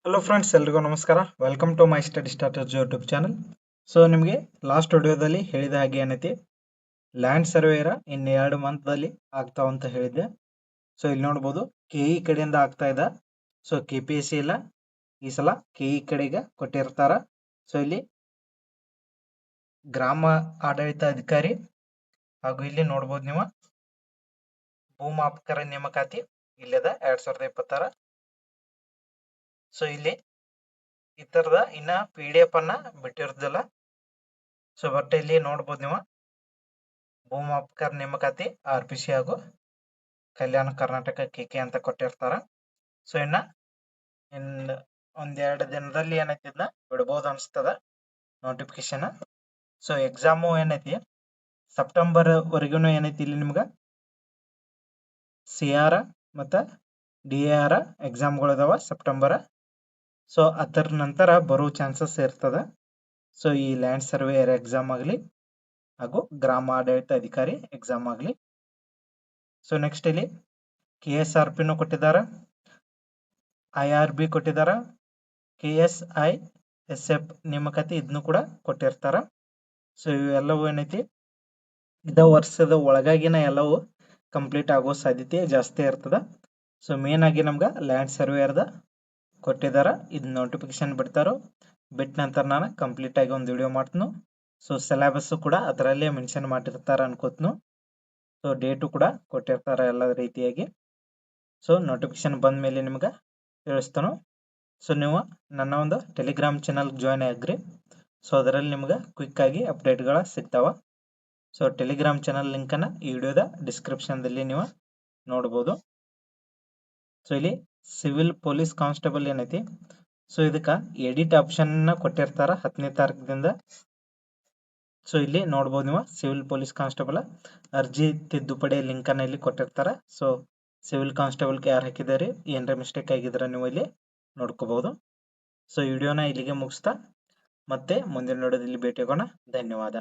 Hello friends, ಎಲ್ರಿಗೂ ನಮಸ್ಕಾರ. Welcome to my Study Starters YouTube channel. So ನಿಮಗೆ last ವಿಡಿಯೋದಲ್ಲಿ ಹೇಳಿದ ಹಾಗೆ ಏನೈತಿ, ಲ್ಯಾಂಡ್ ಸರ್ವೇಯರ ಇನ್ನು 2 ಮಂತ್ದಲ್ಲಿ ಆಗ್ತಾವ ಅಂತ ಹೇಳಿದ್ದೆ. ಸೊ ಇಲ್ಲಿ ನೋಡ್ಬೋದು KE ಕಡೆಯಿಂದ ಆಗ್ತಾ ಇದೆ. ಸೊ KPSC ಇಲ್ಲ, ಈ ಸಲ KE ಕಡೆಗೆ ಕೊಟ್ಟಿರ್ತಾರ. ಸೊ ಇಲ್ಲಿ ಗ್ರಾಮ ಆಡಳಿತ ಅಧಿಕಾರಿ ಹಾಗೂ ಇಲ್ಲಿ ನೋಡ್ಬೋದು ನೀವು ಭೂಮಾಪಕರ ನೇಮಕಾತಿ ಇಲ್ಲದ 2026. ಸೊ ಇಲ್ಲಿ ಈ ತರದ ಇನ್ನ PDF ಅನ್ನ ಬಿಟ್ಟಿರೋದಿಲ್ಲ. ಸೊ ಬಟ್ ಇಲ್ಲಿ ನೋಡ್ಬೋದು ನೀವು ಭೂಮಾಪಕರ ನೇಮಕಾತಿ RPC ಹಾಗೂ ಕಲ್ಯಾಣ ಕರ್ನಾಟಕ KK ಅಂತ ಕೊಟ್ಟಿರ್ತಾರ. ಸೊ ಇನ್ನ ಒಂದೆರಡು ದಿನದಲ್ಲಿ ಏನೈತಿ ಇದನ್ನ ಬಿಡ್ಬೋದು ಅನಿಸ್ತದ ನೋಟಿಫಿಕೇಶನ್. ಸೊ ಎಕ್ಸಾಮು ಏನೈತಿ ಸೆಪ್ಟೆಂಬರ್ ವರೆಗೂ ಏನೈತಿ ಇಲ್ಲಿ ನಿಮ್ಗೆ CR ಮತ್ತು DAR ಎಕ್ಸಾಮ್ಗಳು ಇದಾವ ಸೆಪ್ಟೆಂಬರ್. ಸೊ ಅದರ ನಂತರ ಬರೋ ಚಾನ್ಸಸ್ ಇರ್ತದೆ. ಸೊ ಈ ಲ್ಯಾಂಡ್ ಸರ್ವೇಯರ್ ಎಕ್ಸಾಮ್ ಆಗಲಿ ಹಾಗೂ ಗ್ರಾಮ ಆಡಳಿತ ಅಧಿಕಾರಿ ಎಕ್ಸಾಮ್ ಆಗಲಿ. ಸೊ ನೆಕ್ಸ್ಟ್ ಇಲ್ಲಿ KSRPನೂ ಕೊಟ್ಟಿದ್ದಾರೆ, IRB ಕೊಟ್ಟಿದ್ದಾರೆ, KSISF ನೇಮಕಾತಿ ಇದನ್ನು ಕೂಡ ಕೊಟ್ಟಿರ್ತಾರ. ಸೊ ಇವೆಲ್ಲವೂ ಏನೈತಿ ಇದ ವರ್ಷದ ಒಳಗಾಗಿನ ಎಲ್ಲವೂ ಕಂಪ್ಲೀಟ್ ಆಗೋ ಸಾಧ್ಯತೆ ಜಾಸ್ತಿ ಇರ್ತದ. ಸೊ ಮೇನ್ ಆಗಿ ನಮ್ಗೆ ಲ್ಯಾಂಡ್ ಸರ್ವೇಯರ್ದ ಕೊಟ್ಟಿದಾರ. ಇದು ನೋಟಿಫಿಕೇಶನ್ ಬಿಡ್ತಾರೋ ಬಿಟ್ಟ ನಂತರ ನಾನು ಕಂಪ್ಲೀಟ್ ಆಗಿ ಒಂದು ವಿಡಿಯೋ ಮಾಡ್ತೀನಿ. ಸೊ ಸಿಲೆಬಸ್ ಕೂಡ ಅದರಲ್ಲೇ ಮೆನ್ಷನ್ ಮಾಡಿರ್ತಾರ ಅನ್ಕೋತ್ನು. ಸೊ ಡೇಟು ಕೂಡ ಕೊಟ್ಟಿರ್ತಾರ ಎಲ್ಲ ರೀತಿಯಾಗಿ. ಸೊ ನೋಟಿಫಿಕೇಶನ್ ಬಂದ ಮೇಲೆ ನಿಮ್ಗೆ ತಿಳಿಸ್ತಾನು. ಸೊ ನೀವು ನನ್ನ ಒಂದು ಟೆಲಿಗ್ರಾಮ್ ಚಾನಲ್ ಜಾಯ್ನ್ ಆಗ್ರಿ. ಸೊ ಅದರಲ್ಲಿ ನಿಮ್ಗೆ ಕ್ವಿಕ್ ಆಗಿ ಅಪ್ಡೇಟ್ಗಳ ಸಿಗ್ತಾವ. ಸೊ ಟೆಲಿಗ್ರಾಮ್ ಚಾನಲ್ ಲಿಂಕನ್ನು ಈ ವಿಡಿಯೋದ ಡಿಸ್ಕ್ರಿಪ್ಷನ್ದಲ್ಲಿ ನೀವು ನೋಡ್ಬೋದು. ಸೊ ಇಲ್ಲಿ ಸಿವಿಲ್ ಪೊಲೀಸ್ ಕಾನ್ಸ್ಟೇಬಲ್ ಏನೈತಿ, ಸೊ ಇದಕ್ಕೆ ಎಡಿಟ್ ಆಪ್ಷನ್ ಕೊಟ್ಟಿರ್ತಾರ 10ನೇ ತಾರೀಕಿನಿಂದ. ಸೊ ಇಲ್ಲಿ ನೋಡ್ಬೋದು ನೀವು ಸಿವಿಲ್ ಪೊಲೀಸ್ ಕಾನ್ಸ್ಟೇಬಲ್ ಅರ್ಜಿ ತಿದ್ದುಪಡಿ ಲಿಂಕ್ ಅನ್ನ ಇಲ್ಲಿ ಕೊಟ್ಟಿರ್ತಾರ. ಸೊ ಸಿವಿಲ್ ಕಾನ್ಸ್ಟೇಬಲ್ ಯಾರು ಹಾಕಿದಾರೆ, ಏನಾರ ಮಿಸ್ಟೇಕ್ ಆಗಿದ್ರೆ ನೀವು ಇಲ್ಲಿ ನೋಡ್ಕೋಬಹುದು. ಸೊ ವಿಡಿಯೋನ ಇಲ್ಲಿಗೆ ಮುಗಿಸ್ತಾ ಮತ್ತೆ ಮುಂದಿನ ವಿಡಿಯೋದಲ್ಲಿ ಭೇಟಿ ಆಗೋಣ. ಧನ್ಯವಾದ.